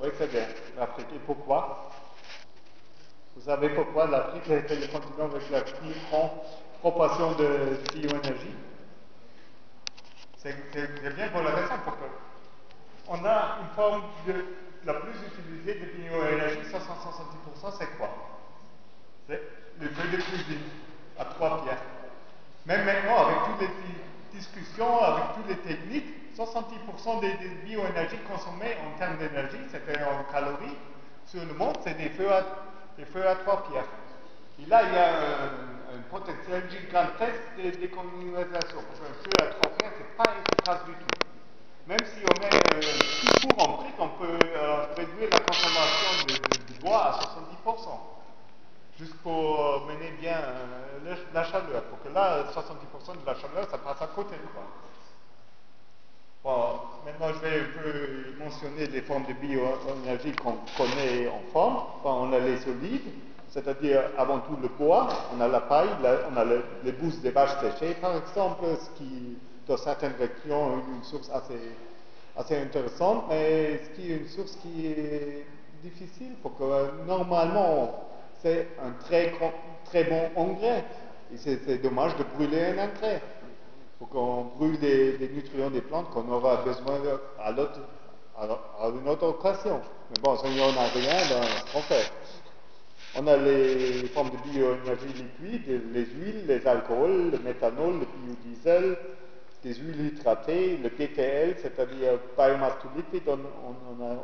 Oui, c'est bien, l'Afrique. Et pourquoi? Vous savez pourquoi l'Afrique est le continent avec la plus grande proportion de bioénergie? C'est bien pour la raison, parce qu'on a une forme la plus utilisée de bioénergie, 60-70%, c'est quoi? C'est le feu de cuisine à 3 pierres. Même maintenant, avec toutes les discussions, avec toutes les techniques, 70% des bioénergies consommées en termes d'énergie, c'est-à-dire en calories, sur le monde, c'est des feux à 3 pierres. Et là, il y a un potentiel gigantesque de décolonisation. Parce qu'un feu à 3 pierres, c'est pas efficace du tout. Même si on met un petit four en brique, on peut réduire la consommation du bois à 70%. Juste pour mener bien la chaleur. Pour que là, 70% de la chaleur, ça passe à côté. Quoi. Bon, maintenant, je vais un peu mentionner les formes de bioénergie qu'on connaît en forme. Bon, on a les solides, c'est-à-dire avant tout le bois, on a la paille, on a les bousses des vaches séchées, par exemple, ce qui, dans certaines régions, est une source assez intéressante, mais ce qui est une source qui est difficile, parce que normalement, c'est un très bon engrais. Et c'est dommage de brûler un engrais. Il faut qu'on brûle des nutriments des plantes qu'on aura besoin à une autre occasion. Mais bon, si on n'a rien, ben, ce qu'on fait. On a les formes de bioénergie liquide, les huiles, les alcools, le méthanol, le biodiesel, des huiles hydratées, le BTL, c'est-à-dire biomass to liquid en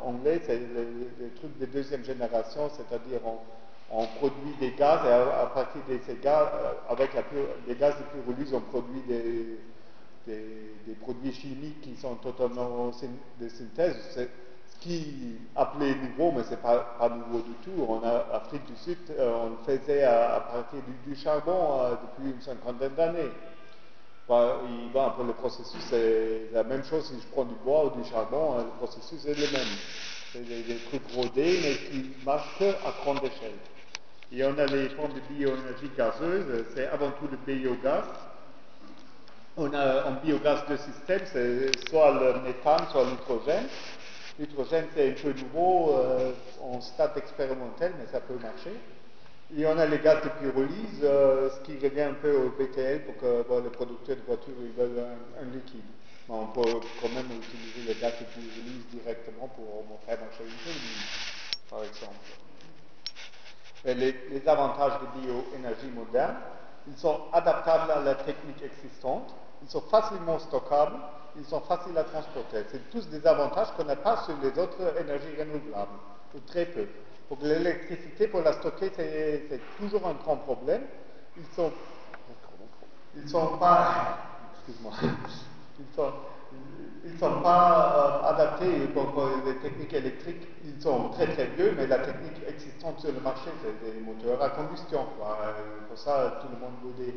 anglais, c'est les trucs de deuxième génération, c'est-à-dire on produit des gaz et à partir de ces gaz, avec les gaz de pyrolyse, on produit des produits chimiques qui sont totalement de synthèse. C'est ce qui appelé nouveau, mais c'est pas nouveau du tout. En Afrique du Sud, on le faisait à partir du charbon depuis une cinquantaine d'années. Après, le processus, c'est la même chose si je prends du bois ou du charbon, le processus est le même. C'est des trucs rodés, mais qui marchent qu'à grande échelle. Et on a les formes de bioénergie gazeuse, c'est avant tout le biogaz. On a en biogaz deux systèmes, c'est soit le méthane, soit l'hydrogène. L'hydrogène, c'est un peu nouveau, en stade expérimental, mais ça peut marcher. Et on a les gaz de pyrolyse, ce qui revient un peu au BTL pour que les producteurs de voitures ils veulent un liquide. Mais on peut quand même utiliser les gaz de pyrolyse directement pour faire marcher une turbine, par exemple. Et les avantages des bioénergies modernes, ils sont adaptables à la technique existante, ils sont facilement stockables, ils sont faciles à transporter. C'est tous des avantages qu'on n'a pas sur les autres énergies renouvelables, ou très peu. Donc l'électricité, pour la stocker, c'est toujours un grand problème. Ils sont pas, excuse-moi, ils sont pas adaptés pour les techniques électriques. Ils sont très très vieux, mais la technique existante sur le marché, c'est des moteurs à combustion. Pour ça, tout le monde veut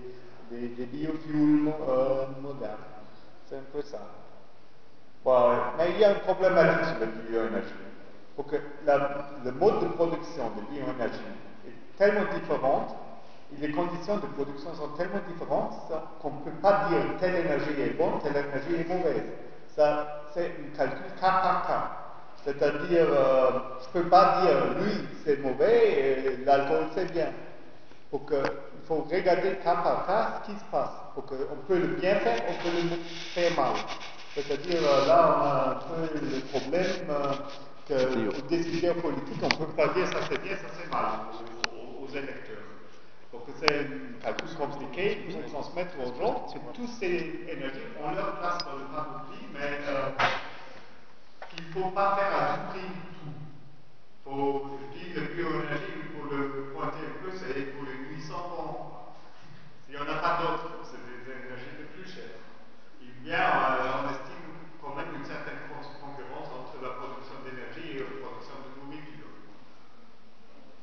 des biofuels modernes. C'est un peu ça. Bon, mais il y a un problématique sur la bioénergie. Pour que le mode de production de bioénergie est tellement différent et les conditions de production sont tellement différentes qu'on ne peut pas dire telle énergie est bonne, telle énergie est mauvaise. Ça, c'est un calcul cas par cas. C'est-à-dire, je ne peux pas dire l'huile c'est mauvais et l'alcool c'est bien. Il faut regarder cas par cas ce qui se passe. On peut le bien faire, on peut le faire mal. C'est-à-dire, là, on a un peu le problème qu'aux décideurs politiques, on ne peut pas dire ça c'est bien, ça c'est mal aux électeurs. Donc c'est un calcul compliqué pour transmettre aux gens que toutes ces énergies ont leur place dans le panoplie, mais qu'il ne faut pas faire à tout prix tout. Faut dire le bioénergie, pour le pointer un peu, c'est pour les 800 ans. Il n'y en a pas d'autres, c'est des énergies les plus chères. Et bien, on estime quand même une certaine concurrence entre la production d'énergie et la production de nourriture.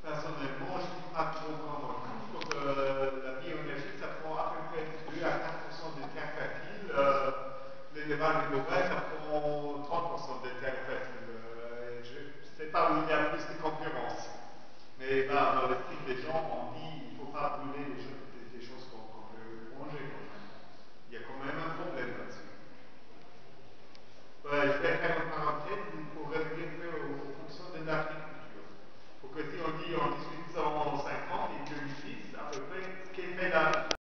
Personnellement, je ne suis pas trop convaincu parce que la bioénergie, ça prend à peu près 2 à 4% des terres fertiles. L'élevage du bovin, ça prend 30% des terres fertiles. Je ne sais pas où il y a plus de concurrence. Mais dans l'esprit des gens, on dit qu'il ne faut pas brûler des choses qu'on peut manger quand même. Il y a quand même un problème là-dessus. Je vais faire une parenthèse pour revenir un peu aux fonctions la